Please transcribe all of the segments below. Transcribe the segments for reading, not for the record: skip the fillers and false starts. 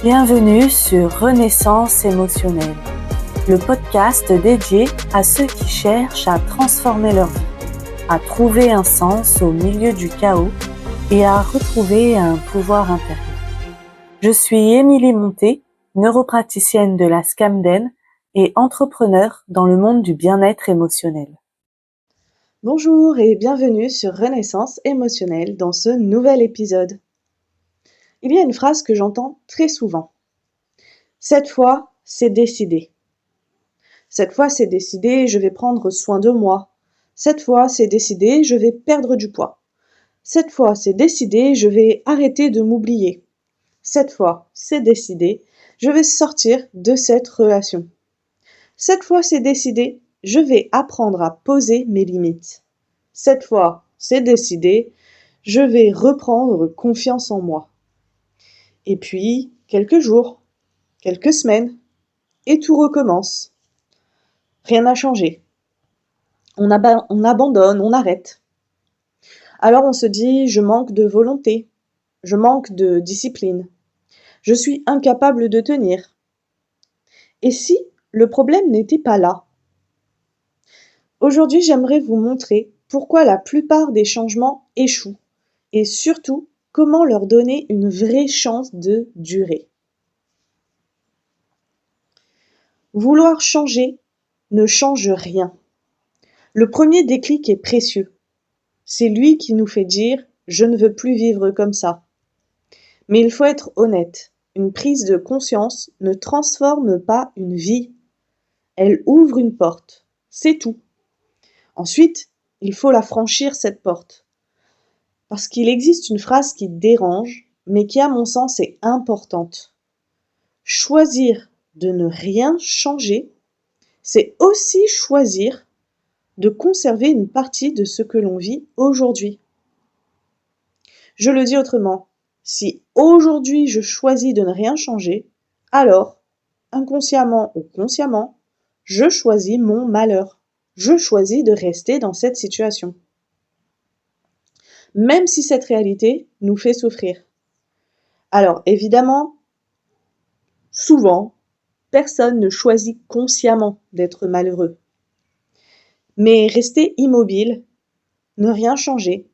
Bienvenue sur Renaissance émotionnelle, le podcast dédié à ceux qui cherchent à transformer leur vie, à trouver un sens au milieu du chaos et à retrouver un pouvoir intérieur. Je suis Émilie Monté, neuropraticienne de la Scamden et entrepreneur dans le monde du bien-être émotionnel. Bonjour et bienvenue sur Renaissance émotionnelle dans ce nouvel épisode. Il y a une phrase que j'entends très souvent. Cette fois, c'est décidé. Cette fois, c'est décidé, je vais prendre soin de moi. Cette fois, c'est décidé, je vais perdre du poids. Cette fois, c'est décidé, je vais arrêter de m'oublier. Cette fois, c'est décidé, je vais sortir de cette relation. Cette fois, c'est décidé, je vais apprendre à poser mes limites. Cette fois, c'est décidé, je vais reprendre confiance en moi. Et puis, quelques jours, quelques semaines, et tout recommence. Rien n'a changé. On abandonne, on arrête. Alors on se dit, je manque de volonté, je manque de discipline, je suis incapable de tenir. Et si le problème n'était pas là? Aujourd'hui, j'aimerais vous montrer pourquoi la plupart des changements échouent et surtout comment leur donner une vraie chance de durer. Vouloir changer ne change rien. Le premier déclic est précieux. C'est lui qui nous fait dire « je ne veux plus vivre comme ça ». Mais il faut être honnête, une prise de conscience ne transforme pas une vie. Elle ouvre une porte, c'est tout. Ensuite, il faut la franchir cette porte. Parce qu'il existe une phrase qui dérange, mais qui à mon sens est importante. Choisir de ne rien changer, c'est aussi choisir de conserver une partie de ce que l'on vit aujourd'hui. Je le dis autrement, si aujourd'hui je choisis de ne rien changer, alors, inconsciemment ou consciemment, je choisis mon malheur. Je choisis de rester dans cette situation. Même si cette réalité nous fait souffrir. Alors, évidemment, souvent, personne ne choisit consciemment d'être malheureux. Mais rester immobile, ne rien changer,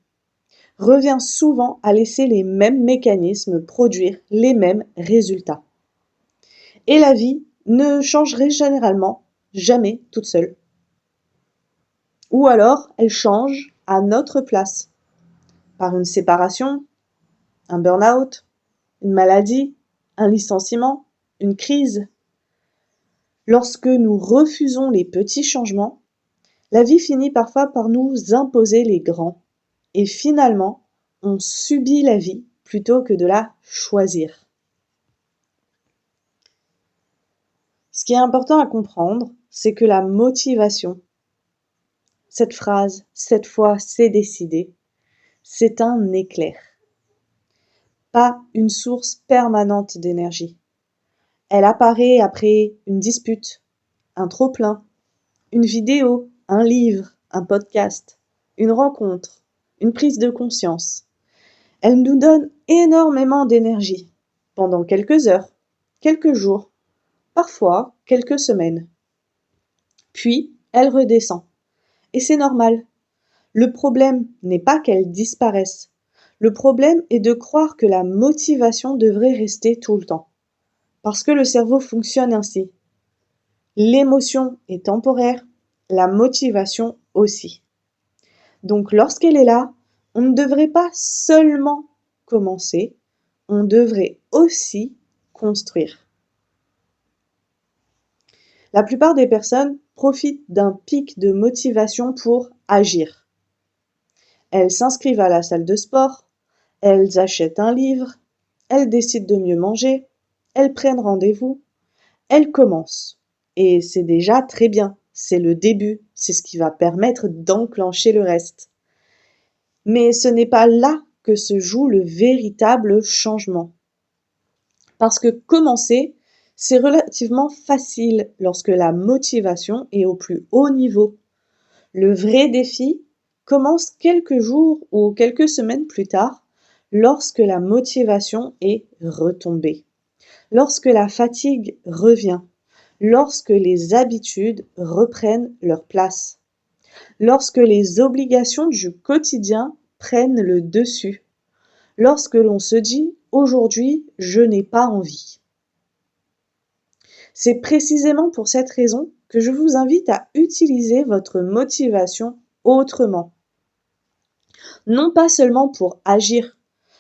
revient souvent à laisser les mêmes mécanismes produire les mêmes résultats. Et la vie ne changerait généralement jamais toute seule. Ou alors, elle change à notre place, par une séparation, un burn-out, une maladie, un licenciement, une crise. Lorsque nous refusons les petits changements, la vie finit parfois par nous imposer les grands. Et finalement, on subit la vie plutôt que de la choisir. Ce qui est important à comprendre, c'est que la motivation, cette phrase « cette fois c'est décidé », c'est un éclair, pas une source permanente d'énergie. Elle apparaît après une dispute, un trop-plein, une vidéo, un livre, un podcast, une rencontre, une prise de conscience. Elle nous donne énormément d'énergie, pendant quelques heures, quelques jours, parfois quelques semaines. Puis, elle redescend. Et c'est normal. Le problème n'est pas qu'elle disparaisse. Le problème est de croire que la motivation devrait rester tout le temps. Parce que le cerveau fonctionne ainsi. L'émotion est temporaire, la motivation aussi. Donc lorsqu'elle est là, on ne devrait pas seulement commencer, on devrait aussi construire. La plupart des personnes profitent d'un pic de motivation pour agir. Elles s'inscrivent à la salle de sport, elles achètent un livre, elles décident de mieux manger, elles prennent rendez-vous, elles commencent. Et c'est déjà très bien, c'est le début, c'est ce qui va permettre d'enclencher le reste. Mais ce n'est pas là que se joue le véritable changement. Parce que commencer, c'est relativement facile lorsque la motivation est au plus haut niveau. Le vrai défi commence quelques jours ou quelques semaines plus tard, lorsque la motivation est retombée, lorsque la fatigue revient, lorsque les habitudes reprennent leur place, lorsque les obligations du quotidien prennent le dessus, lorsque l'on se dit « aujourd'hui, je n'ai pas envie ». C'est précisément pour cette raison que je vous invite à utiliser votre motivation autrement. Non pas seulement pour agir,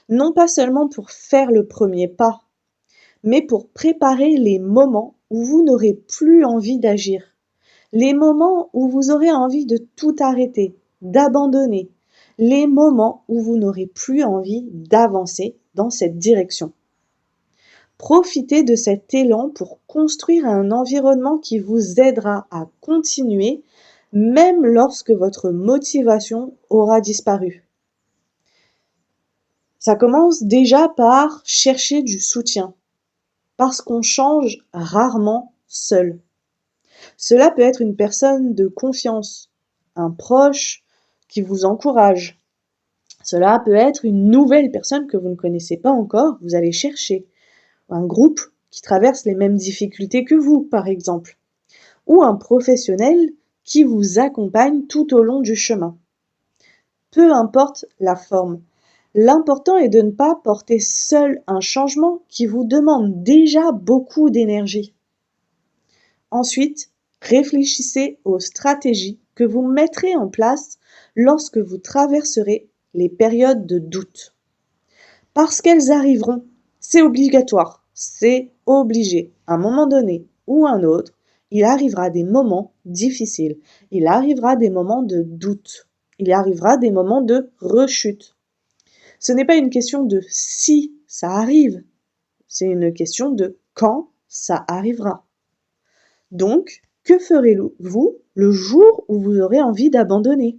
non pas seulement pour faire le premier pas, mais pour préparer les moments où vous n'aurez plus envie d'agir, les moments où vous aurez envie de tout arrêter, d'abandonner, les moments où vous n'aurez plus envie d'avancer dans cette direction. Profitez de cet élan pour construire un environnement qui vous aidera à continuer, même lorsque votre motivation aura disparu. Ça commence déjà par chercher du soutien, parce qu'on change rarement seul. Cela peut être une personne de confiance, un proche qui vous encourage. Cela peut être une nouvelle personne que vous ne connaissez pas encore, vous allez chercher. Un groupe qui traverse les mêmes difficultés que vous, par exemple. Ou un professionnel qui vous accompagne tout au long du chemin. Peu importe la forme, l'important est de ne pas porter seul un changement qui vous demande déjà beaucoup d'énergie. Ensuite, réfléchissez aux stratégies que vous mettrez en place lorsque vous traverserez les périodes de doute. Parce qu'elles arriveront, c'est obligatoire, c'est obligé. À un moment donné ou un autre, il arrivera des moments difficiles, il arrivera des moments de doute, il arrivera des moments de rechute. Ce n'est pas une question de si ça arrive, c'est une question de quand ça arrivera. Donc, que ferez-vous le jour où vous aurez envie d'abandonner?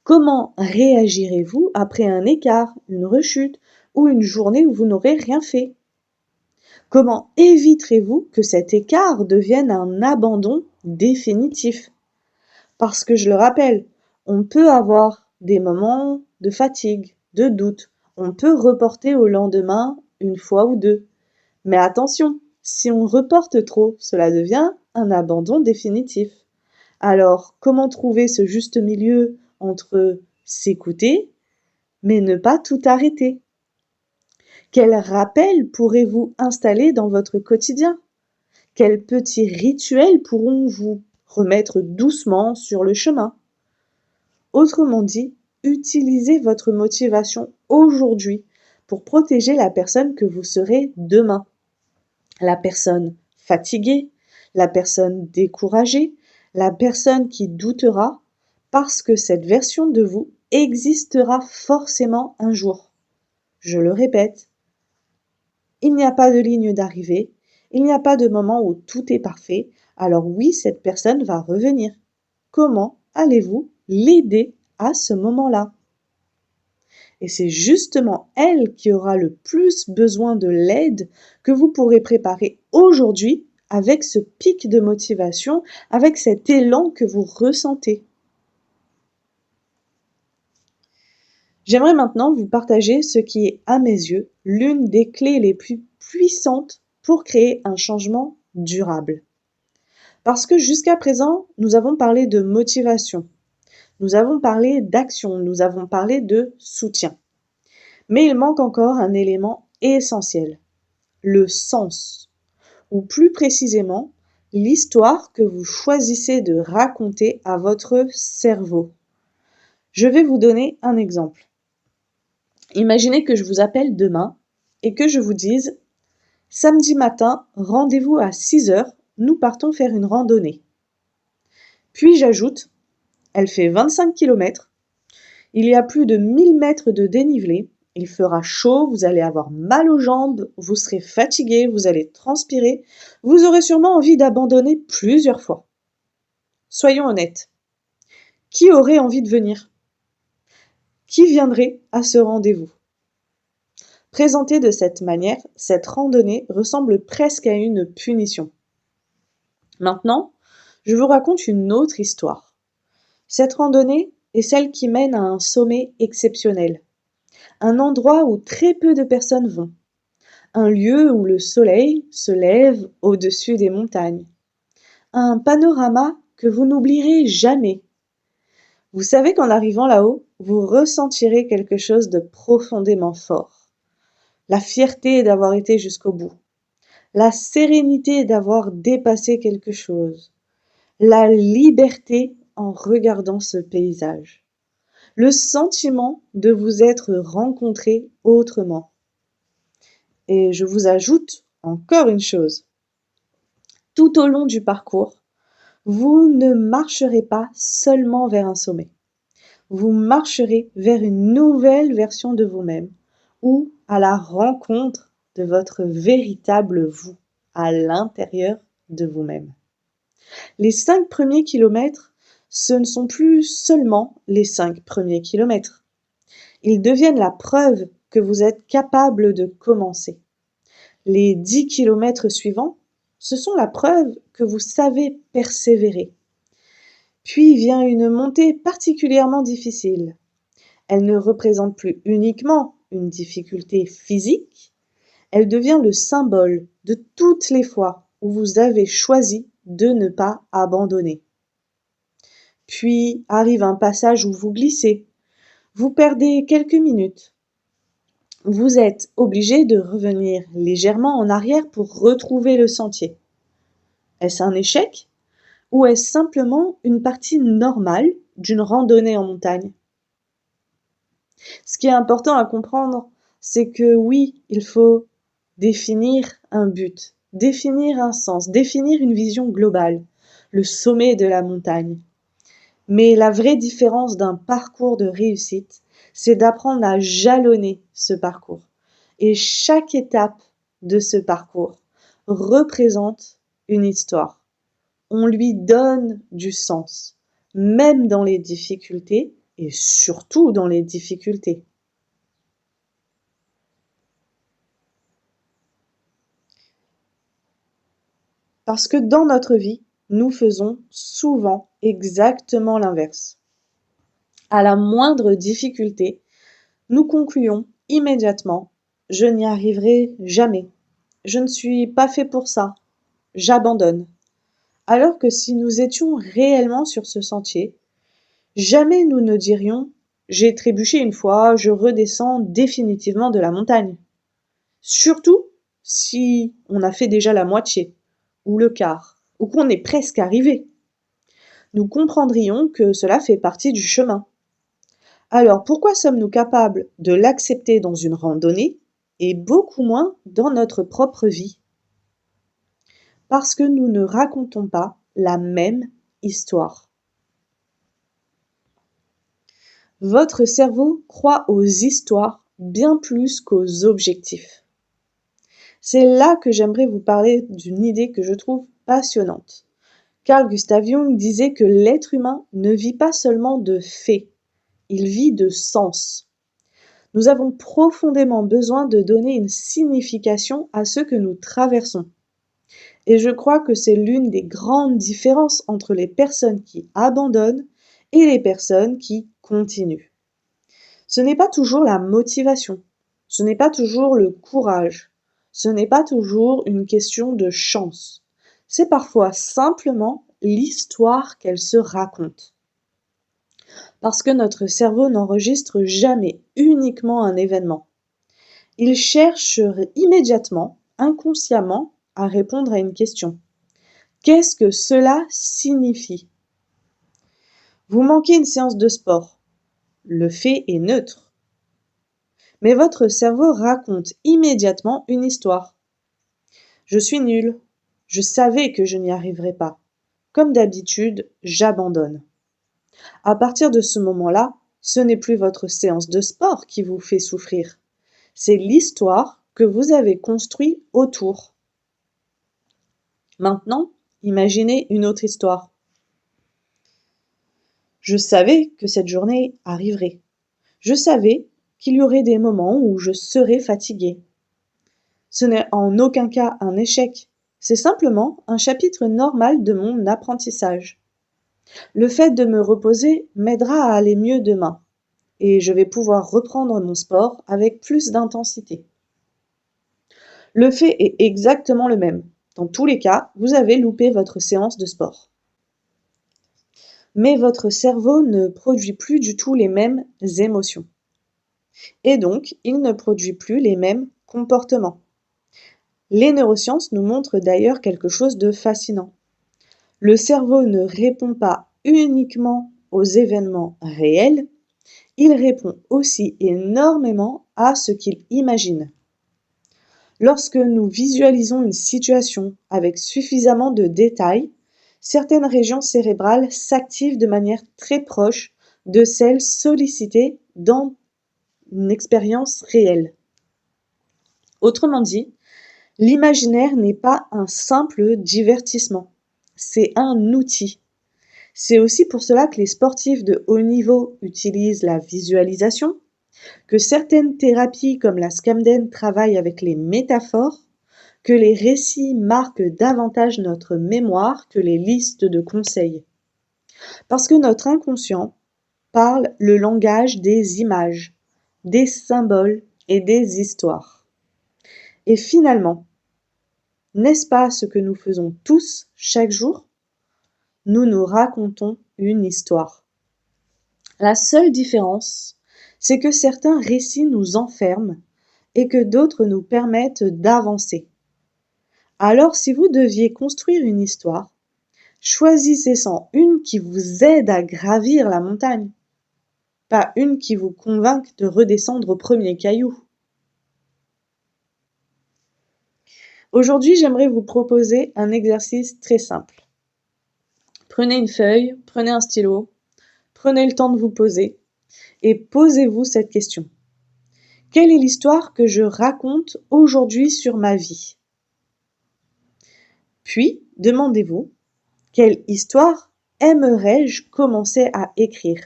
Comment réagirez-vous après un écart, une rechute ou une journée où vous n'aurez rien fait? Comment éviterez-vous que cet écart devienne un abandon définitif? Parce que je le rappelle, on peut avoir des moments de fatigue, de doute, on peut reporter au lendemain une fois ou deux. Mais attention, si on reporte trop, cela devient un abandon définitif. Alors, comment trouver ce juste milieu entre s'écouter, mais ne pas tout arrêter? Quel rappel pourrez-vous installer dans votre quotidien? Quels petits rituels pourront vous remettre doucement sur le chemin? Autrement dit, utilisez votre motivation aujourd'hui pour protéger la personne que vous serez demain. La personne fatiguée, la personne découragée, la personne qui doutera, parce que cette version de vous existera forcément un jour. Je le répète, il n'y a pas de ligne d'arrivée, il n'y a pas de moment où tout est parfait, alors oui, cette personne va revenir. Comment allez-vous l'aider à ce moment-là? Et c'est justement elle qui aura le plus besoin de l'aide que vous pourrez préparer aujourd'hui avec ce pic de motivation, avec cet élan que vous ressentez. J'aimerais maintenant vous partager ce qui est, à mes yeux, l'une des clés les plus puissantes pour créer un changement durable. Parce que jusqu'à présent, nous avons parlé de motivation, nous avons parlé d'action, nous avons parlé de soutien. Mais il manque encore un élément essentiel, le sens, ou plus précisément, l'histoire que vous choisissez de raconter à votre cerveau. Je vais vous donner un exemple. Imaginez que je vous appelle demain et que je vous dise « Samedi matin, rendez-vous à 6 heures, nous partons faire une randonnée. » Puis j'ajoute « Elle fait 25 km, il y a plus de 1000 mètres de dénivelé, il fera chaud, vous allez avoir mal aux jambes, vous serez fatigué, vous allez transpirer, vous aurez sûrement envie d'abandonner plusieurs fois. » Soyons honnêtes. Qui aurait envie de venir? Qui viendrait à ce rendez-vous? Présentée de cette manière, cette randonnée ressemble presque à une punition. Maintenant, je vous raconte une autre histoire. Cette randonnée est celle qui mène à un sommet exceptionnel. un endroit où très peu de personnes vont, un lieu où le soleil se lève au-dessus des montagnes, un panorama que vous n'oublierez jamais. Vous savez qu'en arrivant là-haut, vous ressentirez quelque chose de profondément fort. La fierté d'avoir été jusqu'au bout, la sérénité d'avoir dépassé quelque chose, la liberté en regardant ce paysage, le sentiment de vous être rencontré autrement. Et je vous ajoute encore une chose. Tout au long du parcours, vous ne marcherez pas seulement vers un sommet. Vous marcherez vers une nouvelle version de vous-même ou à la rencontre de votre véritable vous à l'intérieur de vous-même. Les 5 premiers kilomètres, ce ne sont plus seulement les 5 premiers kilomètres. Ils deviennent la preuve que vous êtes capable de commencer. Les 10 kilomètres suivants, ce sont la preuve que vous savez persévérer. Puis vient une montée particulièrement difficile. Elle ne représente plus uniquement une difficulté physique, elle devient le symbole de toutes les fois où vous avez choisi de ne pas abandonner. Puis arrive un passage où vous glissez, vous perdez quelques minutes. Vous êtes obligé de revenir légèrement en arrière pour retrouver le sentier. Est-ce un échec ou est-ce simplement une partie normale d'une randonnée en montagne? Ce qui est important à comprendre, c'est que oui, il faut définir un but, définir un sens, définir une vision globale, le sommet de la montagne. Mais la vraie différence d'un parcours de réussite, c'est d'apprendre à jalonner ce parcours. Et chaque étape de ce parcours représente une histoire. On lui donne du sens, même dans les difficultés et surtout dans les difficultés. Parce que dans notre vie, nous faisons souvent exactement l'inverse. À la moindre difficulté, nous concluons immédiatement « je n'y arriverai jamais, je ne suis pas fait pour ça, j'abandonne ». Alors que si nous étions réellement sur ce sentier, jamais nous ne dirions « j'ai trébuché une fois, je redescends définitivement de la montagne ». Surtout si on a fait déjà la moitié, ou le quart, ou qu'on est presque arrivé. Nous comprendrions que cela fait partie du chemin. Alors pourquoi sommes-nous capables de l'accepter dans une randonnée et beaucoup moins dans notre propre vie? Parce que nous ne racontons pas la même histoire. Votre cerveau croit aux histoires bien plus qu'aux objectifs. C'est là que j'aimerais vous parler d'une idée que je trouve passionnante. Carl Gustav Jung disait que l'être humain ne vit pas seulement de faits, il vit de sens. Nous avons profondément besoin de donner une signification à ce que nous traversons. Et je crois que c'est l'une des grandes différences entre les personnes qui abandonnent et les personnes qui continuent. Ce n'est pas toujours la motivation, ce n'est pas toujours le courage, ce n'est pas toujours une question de chance. C'est parfois simplement l'histoire qu'elle se raconte. Parce que notre cerveau n'enregistre jamais uniquement un événement. Il cherche immédiatement, inconsciemment, à répondre à une question. Qu'est-ce que cela signifie? Vous manquez une séance de sport. Le fait est neutre. Mais votre cerveau raconte immédiatement une histoire. Je suis nul. Je savais que je n'y arriverais pas. Comme d'habitude, j'abandonne. À partir de ce moment-là, ce n'est plus votre séance de sport qui vous fait souffrir. C'est l'histoire que vous avez construite autour. Maintenant, imaginez une autre histoire. Je savais que cette journée arriverait. Je savais qu'il y aurait des moments où je serais fatiguée. Ce n'est en aucun cas un échec. C'est simplement un chapitre normal de mon apprentissage. Le fait de me reposer m'aidera à aller mieux demain. et je vais pouvoir reprendre mon sport avec plus d'intensité. Le fait est exactement le même. Dans tous les cas, vous avez loupé votre séance de sport. Mais votre cerveau ne produit plus du tout les mêmes émotions. Et donc, il ne produit plus les mêmes comportements. Les neurosciences nous montrent d'ailleurs quelque chose de fascinant. Le cerveau ne répond pas uniquement aux événements réels, il répond aussi énormément à ce qu'il imagine. Lorsque nous visualisons une situation avec suffisamment de détails, certaines régions cérébrales s'activent de manière très proche de celles sollicitées dans une expérience réelle. Autrement dit, l'imaginaire n'est pas un simple divertissement, c'est un outil. C'est aussi pour cela que les sportifs de haut niveau utilisent la visualisation, que certaines thérapies comme la Scamden travaillent avec les métaphores, que les récits marquent davantage notre mémoire que les listes de conseils. Parce que notre inconscient parle le langage des images, des symboles et des histoires. Et finalement, n'est-ce pas ce que nous faisons tous chaque jour? Nous nous racontons une histoire. La seule différence, c'est que certains récits nous enferment et que d'autres nous permettent d'avancer. Alors si vous deviez construire une histoire, choisissez-en une qui vous aide à gravir la montagne, pas une qui vous convainque de redescendre au premier caillou. Aujourd'hui, j'aimerais vous proposer un exercice très simple. Prenez une feuille, prenez un stylo, prenez le temps de vous poser et posez-vous cette question. Quelle est l'histoire que je raconte aujourd'hui sur ma vie? Puis, demandez-vous, quelle histoire aimerais-je commencer à écrire?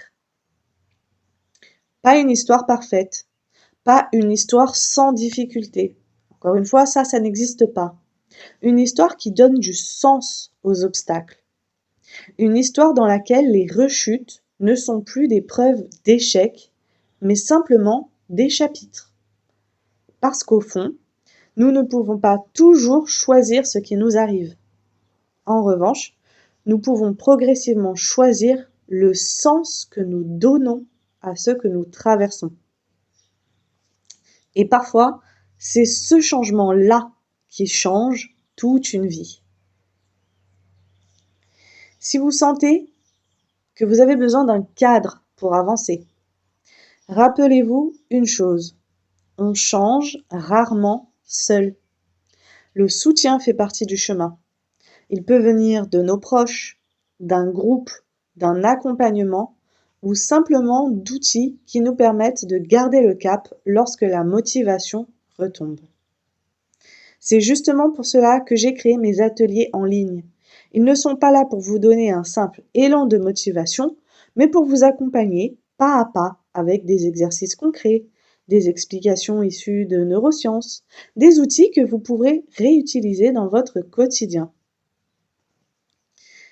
Pas une histoire parfaite, pas une histoire sans difficulté. Encore une fois, ça n'existe pas. Une histoire qui donne du sens aux obstacles. Une histoire dans laquelle les rechutes ne sont plus des preuves d'échec, mais simplement des chapitres. Parce qu'au fond, nous ne pouvons pas toujours choisir ce qui nous arrive. En revanche, nous pouvons progressivement choisir le sens que nous donnons à ce que nous traversons. Et parfois, c'est ce changement-là qui change toute une vie. Si vous sentez que vous avez besoin d'un cadre pour avancer, rappelez-vous une chose, on change rarement seul. Le soutien fait partie du chemin. Il peut venir de nos proches, d'un groupe, d'un accompagnement ou simplement d'outils qui nous permettent de garder le cap lorsque la motivation retombe. C'est justement pour cela que j'ai créé mes ateliers en ligne. Ils ne sont pas là pour vous donner un simple élan de motivation, mais pour vous accompagner pas à pas avec des exercices concrets, des explications issues de neurosciences, des outils que vous pourrez réutiliser dans votre quotidien.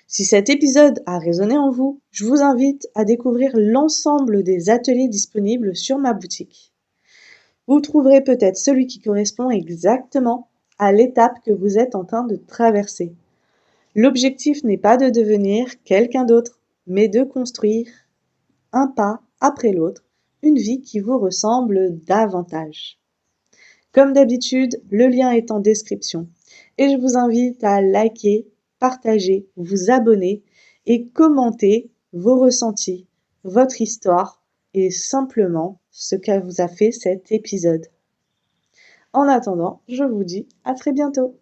Si cet épisode a résonné en vous, je vous invite à découvrir l'ensemble des ateliers disponibles sur ma boutique. Vous trouverez peut-être celui qui correspond exactement à l'étape que vous êtes en train de traverser. L'objectif n'est pas de devenir quelqu'un d'autre, mais de construire, un pas après l'autre, une vie qui vous ressemble davantage. Comme d'habitude, le lien est en description et je vous invite à liker, partager, vous abonner et commenter vos ressentis, votre histoire et simplement ce que vous a fait cet épisode. En attendant, je vous dis à très bientôt.